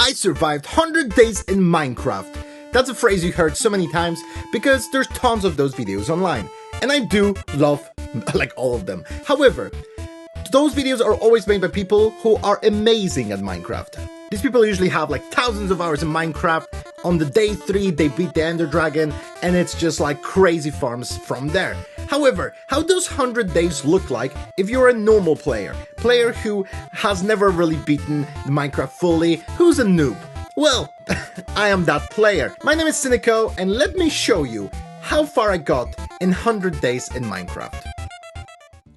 I survived 100 days in Minecraft. That's a phrase you heard so many times because there's tons of those videos online. And I do love like all of them. However, those videos are always made by people who are amazing at Minecraft. These people usually have like thousands of hours in Minecraft. On the day 3, they beat the Ender Dragon, and it's just like crazy farms from there. However, how does 100 days look like if you're a normal player who has never really beaten Minecraft fully, who's a noob? Well, I am that player. My name is Cynico, and let me show you how far I got in 100 days in Minecraft.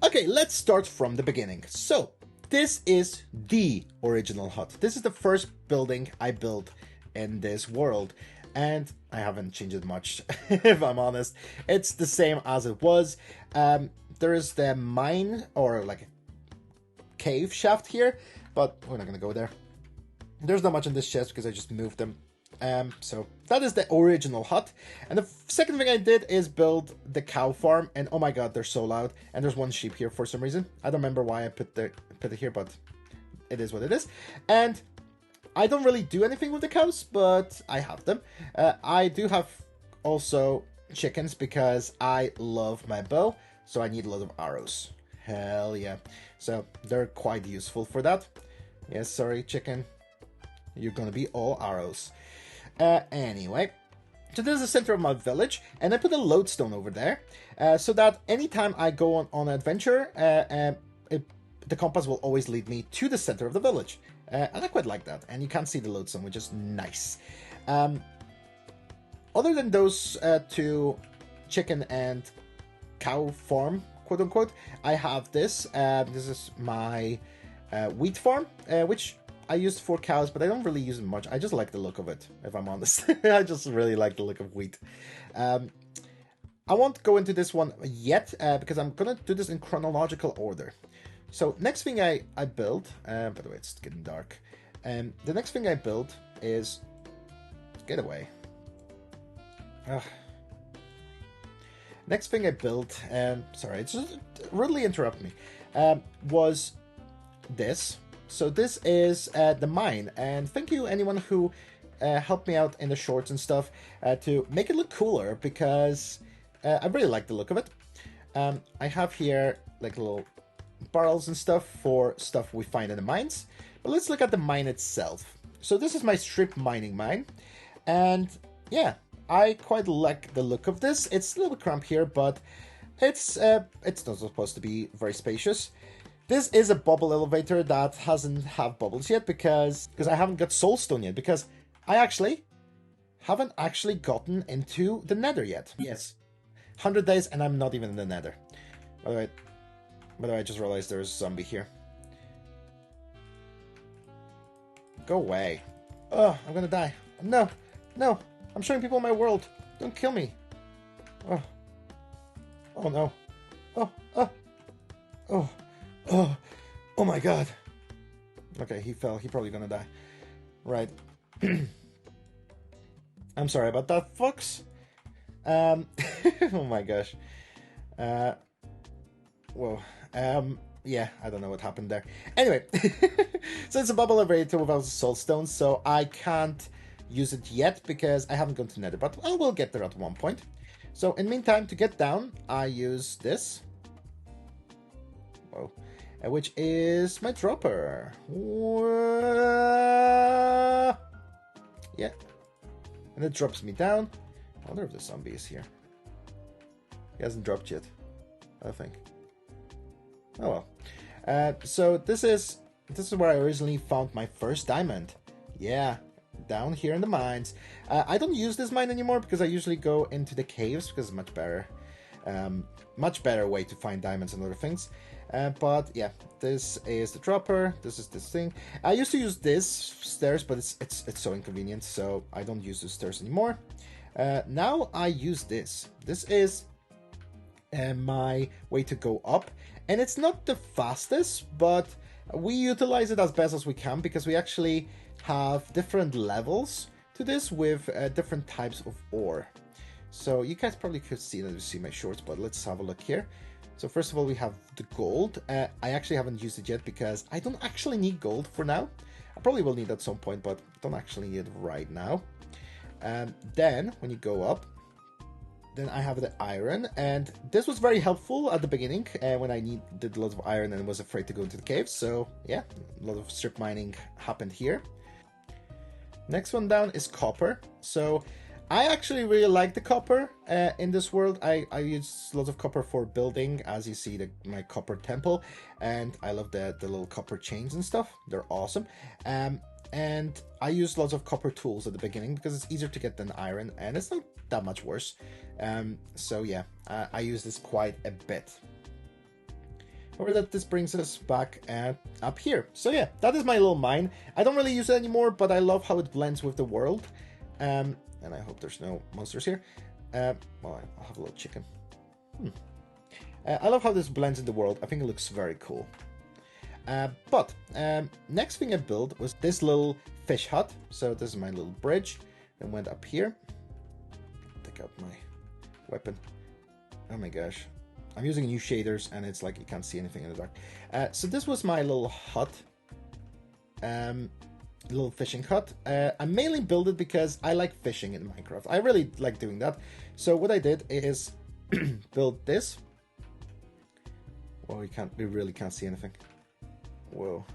Okay, let's start from the beginning. So, this is the original hut. This is the first building I built in this world, and I haven't changed it much, if I'm honest. It's the same as it was. There is the mine, or like a cave shaft here, but we're not gonna go there. There's not much in this chest because I just moved them. So that is the original hut. And the second thing I did is build the cow farm, and oh my god, they're so loud. And there's one sheep here for some reason. I don't remember why I put it here, but it is what it is. And I don't really do anything with the cows, but I have them. I do have also chickens because I love my bow, so I need a lot of arrows. Hell yeah. So they're quite useful for that. Yes, sorry, chicken. You're gonna be all arrows. Anyway, so this is the center of my village, and I put a lodestone over there, so that anytime I go on an adventure, the compass will always lead me to the center of the village. And I quite like that, and you can't see the lodestone, which is nice. Other than those two chicken and cow farm, quote unquote, I have this. This is my wheat farm, which I used for cows, but I don't really use it much. I just like the look of it, if I'm honest. I just really like the look of wheat. I won't go into this one yet, because I'm gonna do this in chronological order. So next thing I build, by the way, it's getting dark. The next thing I build is, get away. Next thing I built, sorry, it's just rudely interrupt me, was this. So this is the mine, and thank you anyone who helped me out in the shorts and stuff to make it look cooler, because I really like the look of it. I have here like little barrels and stuff for stuff we find in the mines, but let's look at the mine itself. So this is my strip mining mine, and yeah, I quite like the look of this. It's a little cramped here, but it's not supposed to be very spacious. This is a bubble elevator that hasn't have bubbles yet because I haven't got soulstone yet, because I haven't actually gotten into the nether yet. Yes, 100 days and I'm not even in the nether. By the way, I just realized there's a zombie here. Go away. Oh, I'm gonna die. No, no, I'm showing people my world. Don't kill me. Oh, oh no. Oh, oh, oh. Oh, oh my god. Okay, he fell. He's probably gonna die. Right. I'm sorry about that, folks. Oh my gosh. Whoa. Yeah, I don't know what happened there. Anyway, so it's a bubble elevator without soulstone, so I can't use it yet because I haven't gone to Nether, but I will get there at one point. So in the meantime, to get down, I use this. Whoa. Which is my dropper. Yeah. And it drops me down. I wonder if the zombie is here. He hasn't dropped yet, I think. Oh well. So this is where I originally found my first diamond. Yeah, down here in the mines. I don't use this mine anymore because I usually go into the caves because it's much better. Much better way to find diamonds and other things. But yeah, this is the dropper. This is this thing. I used to use this stairs, but it's so inconvenient, so I don't use the stairs anymore. Now I use this. This is my way to go up, and it's not the fastest, but we utilize it as best as we can because we actually have different levels to this with different types of ore. So you guys probably could see that you see my shorts, but let's have a look here. So first of all, we have the gold. I actually haven't used it yet because I don't actually need gold for now. I probably will need at some point, but don't actually need it right now. Then when you go up, then I have the iron, and this was very helpful at the beginning when I needed a lot of iron and was afraid to go into the caves. So yeah, a lot of strip mining happened here. Next one down is copper. So I actually really like the copper in this world. I use lots of copper for building, as you see my copper temple, and I love the little copper chains and stuff. They're awesome. And I use lots of copper tools at the beginning because it's easier to get than iron, and it's not that much worse. So yeah, I use this quite a bit. However, this brings us back up here. So yeah, that is my little mine. I don't really use it anymore, but I love how it blends with the world. And I hope there's no monsters here. Well, I'll have a little chicken. I love how this blends in the world. I think it looks very cool. But next thing I built was this little fish hut. So this is my little bridge. And went up here. Take out my weapon. Oh my gosh. I'm using new shaders and it's like you can't see anything in the dark. So this was my little hut. Little fishing hut. I mainly built it because I like fishing in Minecraft. I really like doing that. So what I did is build this. Well, we really can't see anything. Whoa.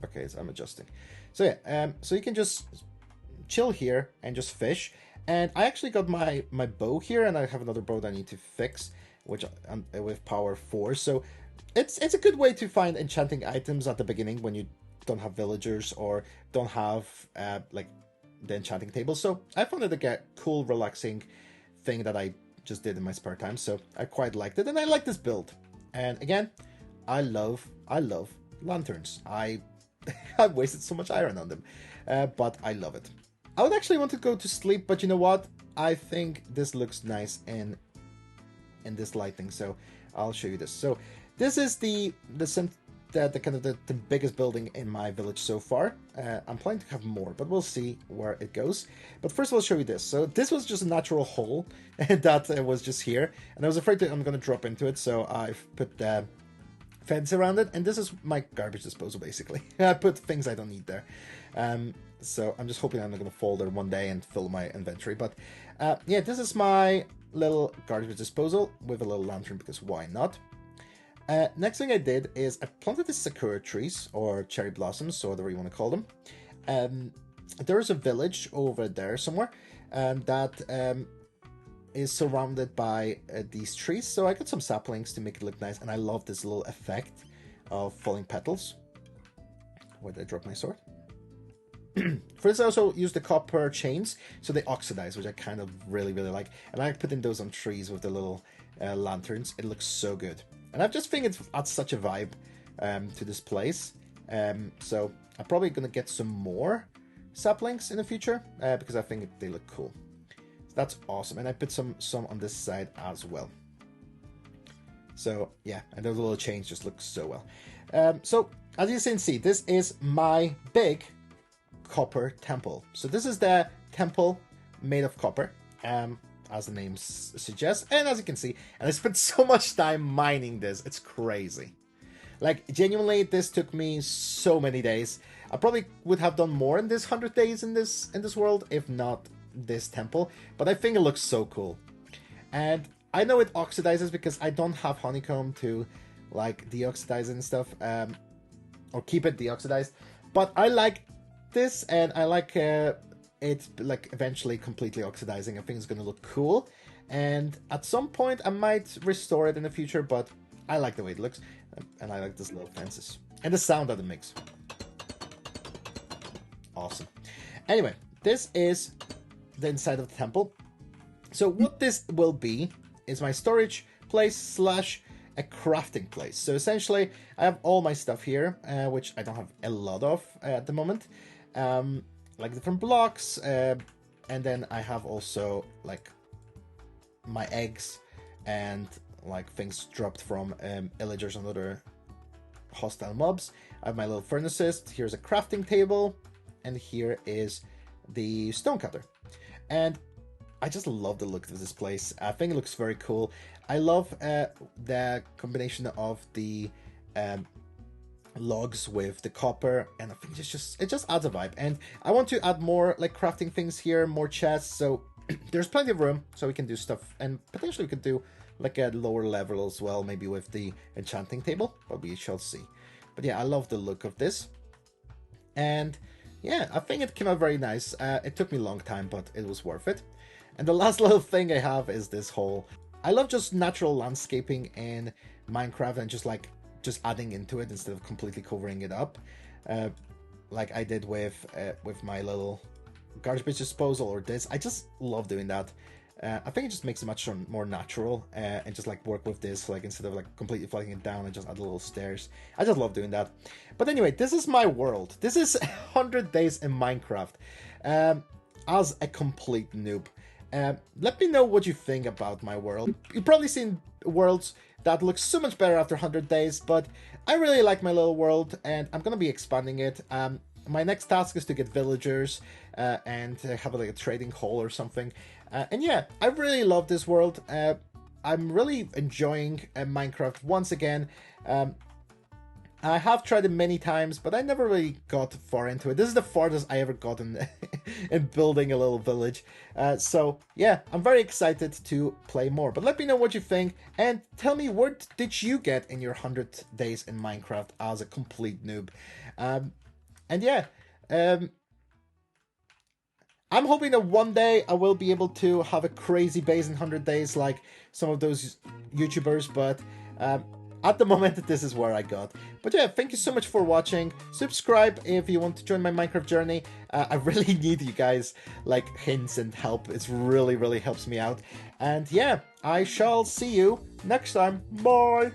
Okay, so I'm adjusting. So yeah, so you can just chill here and just fish. And I actually got my bow here, and I have another bow that I need to fix, which with power 4. So it's a good way to find enchanting items at the beginning when you don't have villagers or don't have like the enchanting table. So I found it a cool, relaxing thing that I just did in my spare time. So I quite liked it, and I like this build. And again, I love lanterns. I've wasted so much iron on them, but I love it. I would actually want to go to sleep, but you know what? I think this looks nice in this lighting, so I'll show you this. So this is the kind of the biggest building in my village so far. I'm planning to have more, but we'll see where it goes. But first I'll show you this. So this was just a natural hole that was just here, and I was afraid that I'm going to drop into it, so I've put the fence around it, and this is my garbage disposal basically. I put things I don't need there. So I'm just hoping I'm not going to fall there one day and fill my inventory. But yeah, this is my little garbage disposal with a little lantern, because why not? Next thing I did is I planted these sakura trees, or cherry blossoms, or whatever you want to call them. There's a village over there somewhere that is surrounded by these trees. So I got some saplings to make it look nice, and I love this little effect of falling petals. Where did I drop my sword? For this I also use the copper chains, so they oxidize, which I kind of really like. And I put in those on trees with the little lanterns. It looks so good. And I just think it adds such a vibe to this place. So I'm probably going to get some more saplings in the future because I think they look cool. So that's awesome. And I put some on this side as well. So yeah, and those little chains just look so well. So as you can see, this is my big copper temple. So this is the temple made of copper, as the name suggests, and as you can see, and I spent so much time mining this, it's crazy. Like, genuinely, this took me so many days. I probably would have done more in this 100 days in this world, if not this temple, but I think it looks so cool. And I know it oxidizes because I don't have honeycomb to like deoxidize and stuff, or keep it deoxidized, but I like this, and I like it like eventually completely oxidizing. I think it's gonna look cool, and at some point I might restore it in the future, but I like the way it looks, and I like these little fences and the sound that it makes. Awesome. Anyway, this is the inside of the temple. So what this will be is my storage place slash a crafting place. So essentially I have all my stuff here, which I don't have a lot of at the moment. Like different blocks, and then I have also like my eggs and like things dropped from villagers and other hostile mobs. I have my little furnaces. Here's a crafting table, and here is the stone cutter. And I just love the look of this place. I think it looks very cool. I love the combination of the logs with the copper, and I think it just adds a vibe. And I want to add more like crafting things here, more chests, so there's plenty of room so we can do stuff, and potentially we could do like a lower level as well, maybe with the enchanting table, but we shall see. But yeah, I love the look of this, and yeah, I think it came out very nice. It took me a long time, but it was worth it. And the last little thing I have is this whole, I love just natural landscaping in Minecraft and just adding into it instead of completely covering it up, like I did with my little garbage disposal or this. I just love doing that. I think it just makes it much more natural, and just like work with this, like instead of like completely flooding it down and just add little stairs. I just love doing that. But anyway, this is my world. This is 100 days in Minecraft, as a complete noob. Let me know what you think about my world. You've probably seen worlds that look so much better after 100 days, but I really like my little world, and I'm gonna be expanding it. My next task is to get villagers, and have like a trading hall or something. And yeah, I really love this world. I'm really enjoying Minecraft once again. I have tried it many times, but I never really got far into it. This is the farthest I ever got in, in building a little village. So yeah, I'm very excited to play more. But let me know what you think, and tell me, what did you get in your 100 days in Minecraft as a complete noob? And yeah, I'm hoping that one day I will be able to have a crazy base in 100 days like some of those YouTubers, but at the moment, this is where I got. But yeah, thank you so much for watching. Subscribe if you want to join my Minecraft journey. I really need you guys, like, hints and help. It really, really helps me out. And yeah, I shall see you next time. Bye!